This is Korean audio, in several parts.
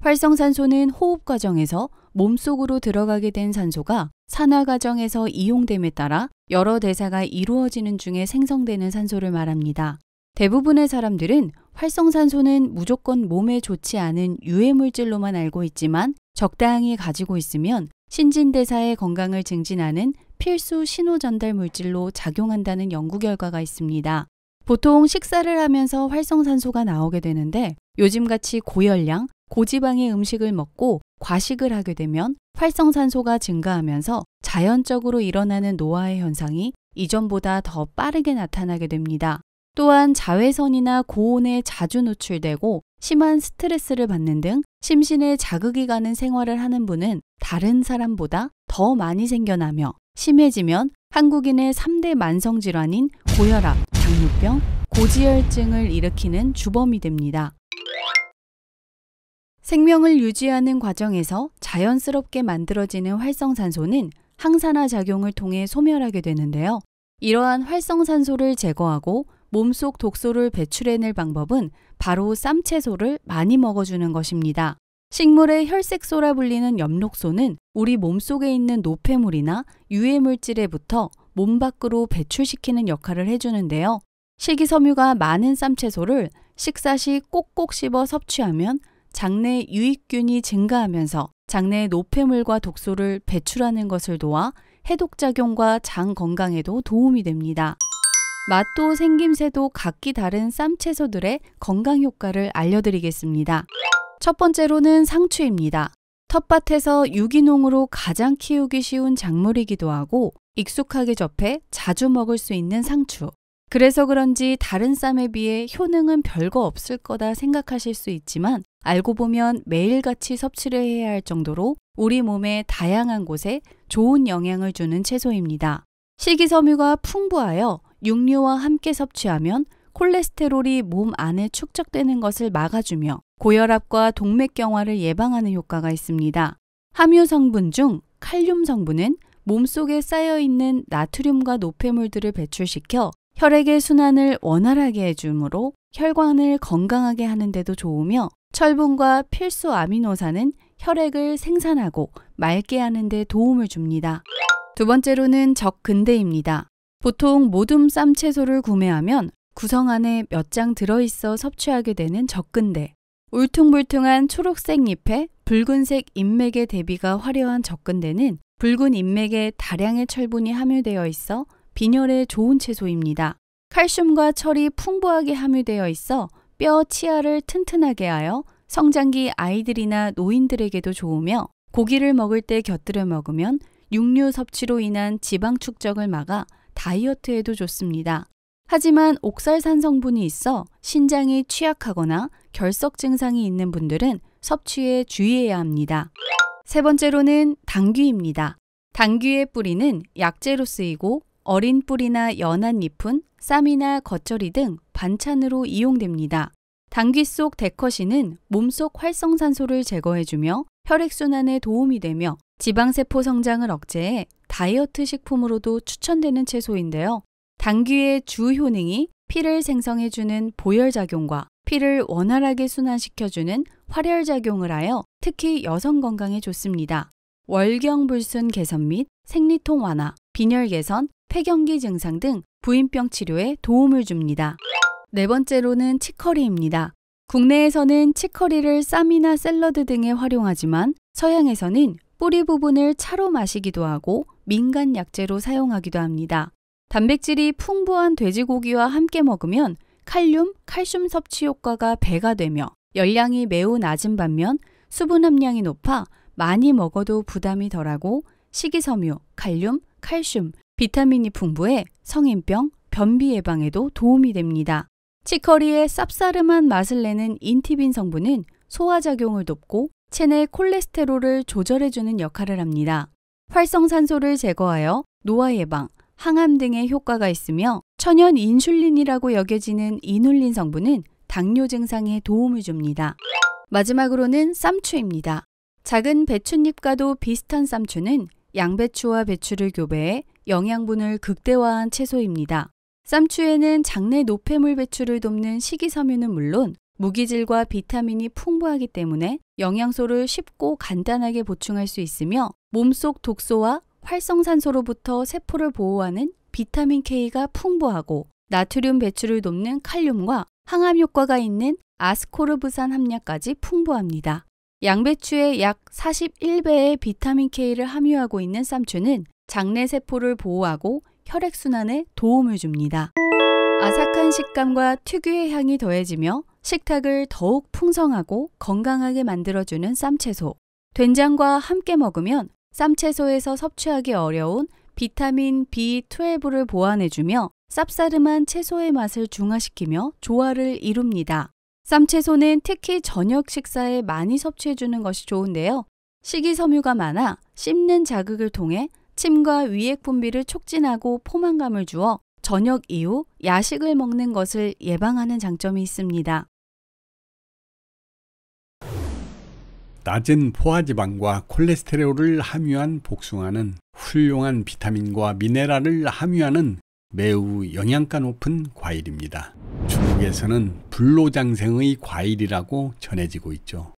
활성산소는 호흡 과정에서 몸속으로 들어가게 된 산소가 산화 과정에서 이용됨에 따라 여러 대사가 이루어지는 중에 생성되는 산소를 말합니다. 대부분의 사람들은 활성산소는 무조건 몸에 좋지 않은 유해물질로만 알고 있지만 적당히 가지고 있으면 신진대사의 건강을 증진하는 필수 신호전달 물질로 작용한다는 연구 결과가 있습니다. 보통 식사를 하면서 활성산소가 나오게 되는데 요즘같이 고열량, 고지방의 음식을 먹고 과식을 하게 되면 활성산소가 증가하면서 자연적으로 일어나는 노화의 현상이 이전보다 더 빠르게 나타나게 됩니다. 또한 자외선이나 고온에 자주 노출되고 심한 스트레스를 받는 등 심신에 자극이 가는 생활을 하는 분은 다른 사람보다 더 많이 생겨나며 심해지면 한국인의 3대 만성질환인 고혈압, 당뇨병, 고지혈증을 일으키는 주범이 됩니다. 생명을 유지하는 과정에서 자연스럽게 만들어지는 활성산소는 항산화 작용을 통해 소멸하게 되는데요. 이러한 활성산소를 제거하고 몸속 독소를 배출해낼 방법은 바로 쌈채소를 많이 먹어주는 것입니다. 식물의 혈색소라 불리는 엽록소는 우리 몸속에 있는 노폐물이나 유해물질에 붙어 몸 밖으로 배출시키는 역할을 해주는데요. 식이섬유가 많은 쌈채소를 식사 시 꼭꼭 씹어 섭취하면 장내 유익균이 증가하면서 장내 노폐물과 독소를 배출하는 것을 도와 해독작용과 장 건강에도 도움이 됩니다. 맛도 생김새도 각기 다른 쌈채소들의 건강 효과를 알려드리겠습니다. 첫 번째로는 상추입니다. 텃밭에서 유기농으로 가장 키우기 쉬운 작물이기도 하고 익숙하게 접해 자주 먹을 수 있는 상추. 그래서 그런지 다른 쌈에 비해 효능은 별거 없을 거다 생각하실 수 있지만 알고 보면 매일같이 섭취를 해야 할 정도로 우리 몸의 다양한 곳에 좋은 영향을 주는 채소입니다. 식이섬유가 풍부하여 육류와 함께 섭취하면 콜레스테롤이 몸 안에 축적되는 것을 막아주며 고혈압과 동맥경화를 예방하는 효과가 있습니다. 함유 성분 중 칼륨 성분은 몸속에 쌓여있는 나트륨과 노폐물들을 배출시켜 혈액의 순환을 원활하게 해주므로 혈관을 건강하게 하는 데도 좋으며 철분과 필수 아미노산은 혈액을 생산하고 맑게 하는 데 도움을 줍니다. 두 번째로는 적근대입니다. 보통 모둠 쌈채소를 구매하면 구성 안에 몇 장 들어있어 섭취하게 되는 적근대. 울퉁불퉁한 초록색 잎에 붉은색 잎맥의 대비가 화려한 적근대는 붉은 잎맥에 다량의 철분이 함유되어 있어 빈혈에 좋은 채소입니다. 칼슘과 철이 풍부하게 함유되어 있어 뼈 치아를 튼튼하게 하여 성장기 아이들이나 노인들에게도 좋으며 고기를 먹을 때 곁들여 먹으면 육류 섭취로 인한 지방 축적을 막아 다이어트에도 좋습니다. 하지만 옥살산 성분이 있어 신장이 취약하거나 결석 증상이 있는 분들은 섭취에 주의해야 합니다. 세 번째로는 당귀입니다. 당귀의 뿌리는 약재로 쓰이고 어린 뿌리나 연한 잎은 쌈이나 겉절이 등 반찬으로 이용됩니다. 당귀 속 데커신은 몸속 활성산소를 제거해주며 혈액순환에 도움이 되며 지방세포 성장을 억제해 다이어트 식품으로도 추천되는 채소인데요. 당귀의 주 효능이 피를 생성해주는 보혈작용과 피를 원활하게 순환시켜주는 활혈작용을 하여 특히 여성 건강에 좋습니다. 월경불순 개선 및 생리통 완화, 빈혈 개선, 폐경기 증상 등 부인병 치료에 도움을 줍니다. 네 번째로는 치커리입니다. 국내에서는 치커리를 쌈이나 샐러드 등에 활용하지만 서양에서는 뿌리 부분을 차로 마시기도 하고 민간 약재로 사용하기도 합니다. 단백질이 풍부한 돼지고기와 함께 먹으면 칼륨, 칼슘 섭취 효과가 배가 되며 열량이 매우 낮은 반면 수분 함량이 높아 많이 먹어도 부담이 덜하고 식이섬유, 칼륨, 칼슘, 비타민이 풍부해 성인병, 변비 예방에도 도움이 됩니다. 치커리의 쌉싸름한 맛을 내는 인티빈 성분은 소화작용을 돕고 체내 콜레스테롤을 조절해주는 역할을 합니다. 활성산소를 제거하여 노화 예방, 항암 등의 효과가 있으며 천연 인슐린이라고 여겨지는 이눌린 성분은 당뇨 증상에 도움을 줍니다. 마지막으로는 쌈추입니다. 작은 배춧잎과도 비슷한 쌈추는 양배추와 배추를 교배해 영양분을 극대화한 채소입니다. 쌈추에는 장내 노폐물 배출을 돕는 식이섬유는 물론 무기질과 비타민이 풍부하기 때문에 영양소를 쉽고 간단하게 보충할 수 있으며 몸속 독소와 활성산소로부터 세포를 보호하는 비타민 K가 풍부하고 나트륨 배출을 돕는 칼륨과 항암 효과가 있는 아스코르브산 함량까지 풍부합니다. 양배추의 약 41배의 비타민 K를 함유하고 있는 쌈추는 장내 세포를 보호하고 혈액순환에 도움을 줍니다. 아삭한 식감과 특유의 향이 더해지며 식탁을 더욱 풍성하고 건강하게 만들어주는 쌈채소. 된장과 함께 먹으면 쌈채소에서 섭취하기 어려운 비타민 B12를 보완해주며 쌉싸름한 채소의 맛을 중화시키며 조화를 이룹니다. 쌈채소는 특히 저녁 식사에 많이 섭취해주는 것이 좋은데요. 식이섬유가 많아 씹는 자극을 통해 침과 위액 분비를 촉진하고 포만감을 주어 저녁 이후 야식을 먹는 것을 예방하는 장점이 있습니다. 낮은 포화지방과 콜레스테롤을 함유한 복숭아는 훌륭한 비타민과 미네랄을 함유하는 매우 영양가 높은 과일입니다. 중국에서는 불로장생의 과일이라고 전해지고 있죠.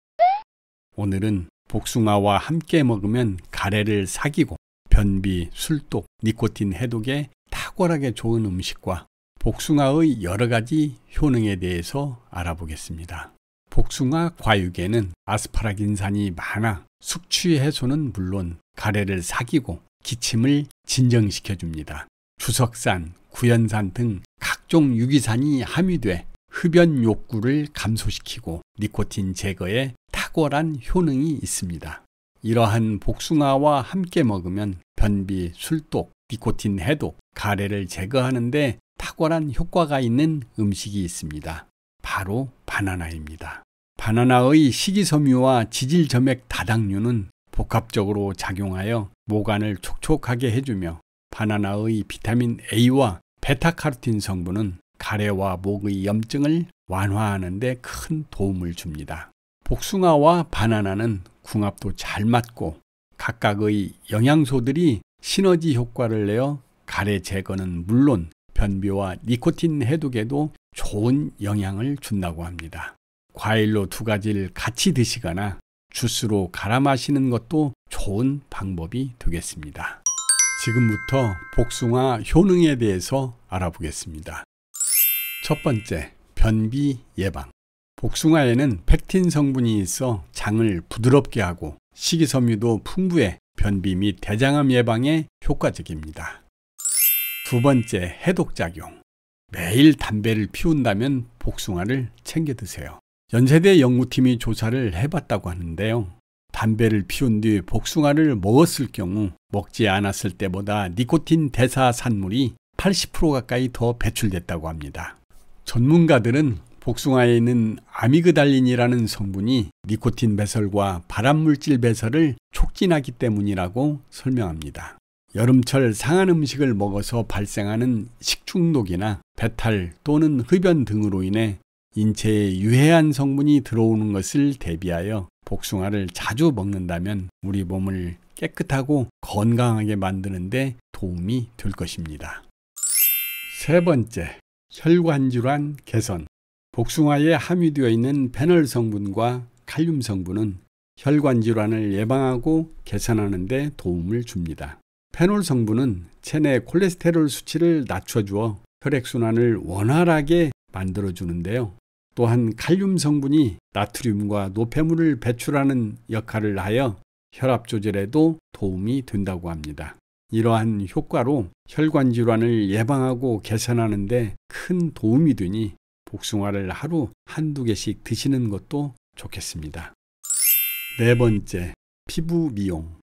오늘은 복숭아와 함께 먹으면 가래를 사귀고 변비, 술독, 니코틴 해독에 탁월하게 좋은 음식과 복숭아의 여러 가지 효능에 대해서 알아보겠습니다. 복숭아 과육에는 아스파라긴산이 많아 숙취 해소는 물론 가래를 사귀고 기침을 진정시켜줍니다. 주석산, 구연산 등 각종 유기산이 함유돼 흡연 욕구를 감소시키고 니코틴 제거에 탁월한 효능이 있습니다. 이러한 복숭아와 함께 먹으면 변비, 술독, 니코틴 해독, 가래를 제거하는 데 탁월한 효과가 있는 음식이 있습니다. 바로 바나나입니다. 바나나의 식이섬유와 지질점액 다당류는 복합적으로 작용하여 모관을 촉촉하게 해주며 바나나의 비타민 A와 베타카로틴 성분은 가래와 목의 염증을 완화하는 데 큰 도움을 줍니다. 복숭아와 바나나는 궁합도 잘 맞고 각각의 영양소들이 시너지 효과를 내어 가래 제거는 물론 변비와 니코틴 해독에도 좋은 영향을 준다고 합니다. 과일로 두 가지를 같이 드시거나 주스로 갈아 마시는 것도 좋은 방법이 되겠습니다. 지금부터 복숭아 효능에 대해서 알아보겠습니다. 첫 번째, 변비 예방. 복숭아에는 펙틴 성분이 있어 장을 부드럽게 하고 식이섬유도 풍부해 변비 및 대장암 예방에 효과적입니다. 두 번째, 해독작용. 매일 담배를 피운다면 복숭아를 챙겨 드세요. 연세대 연구팀이 조사를 해봤다고 하는데요. 담배를 피운 뒤 복숭아를 먹었을 경우 먹지 않았을 때보다 니코틴 대사 산물이 80% 가까이 더 배출됐다고 합니다. 전문가들은 복숭아에 있는 아미그달린이라는 성분이 니코틴 배설과 발암물질 배설을 촉진하기 때문이라고 설명합니다. 여름철 상한 음식을 먹어서 발생하는 식중독이나 배탈 또는 흡연 등으로 인해 인체에 유해한 성분이 들어오는 것을 대비하여 복숭아를 자주 먹는다면 우리 몸을 깨끗하고 건강하게 만드는 데 도움이 될 것입니다. 세 번째, 혈관질환 개선. 복숭아에 함유되어 있는 페놀 성분과 칼륨 성분은 혈관 질환을 예방하고 개선하는 데 도움을 줍니다. 페놀 성분은 체내 콜레스테롤 수치를 낮춰주어 혈액순환을 원활하게 만들어주는데요. 또한 칼륨 성분이 나트륨과 노폐물을 배출하는 역할을 하여 혈압 조절에도 도움이 된다고 합니다. 이러한 효과로 혈관 질환을 예방하고 개선하는 데 큰 도움이 되니 복숭아를 하루 한두 개씩 드시는 것도 좋겠습니다. 네 번째, 피부 미용.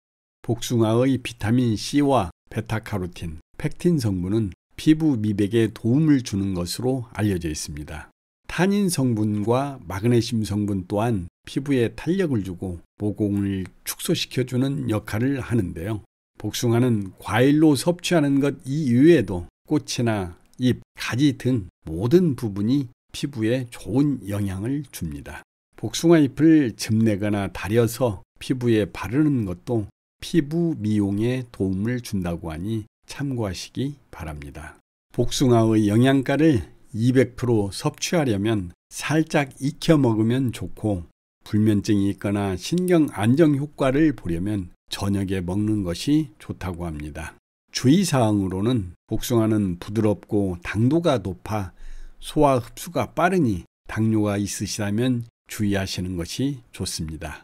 복숭아의 비타민 C와 베타카로틴, 펙틴 성분은 피부 미백에 도움을 주는 것으로 알려져 있습니다. 타닌 성분과 마그네슘 성분 또한 피부에 탄력을 주고 모공을 축소시켜주는 역할을 하는데요. 복숭아는 과일로 섭취하는 것 이외에도 꽃이나 잎, 가지 등 모든 부분이 피부에 좋은 영향을 줍니다. 복숭아 잎을 즙내거나 다려서 피부에 바르는 것도 피부 미용에 도움을 준다고 하니 참고하시기 바랍니다. 복숭아의 영양가를 200% 섭취하려면 살짝 익혀 먹으면 좋고, 불면증이 있거나 신경 안정 효과를 보려면 저녁에 먹는 것이 좋다고 합니다. 주의사항으로는 복숭아는 부드럽고 당도가 높아 소화 흡수가 빠르니 당뇨가 있으시다면 주의하시는 것이 좋습니다.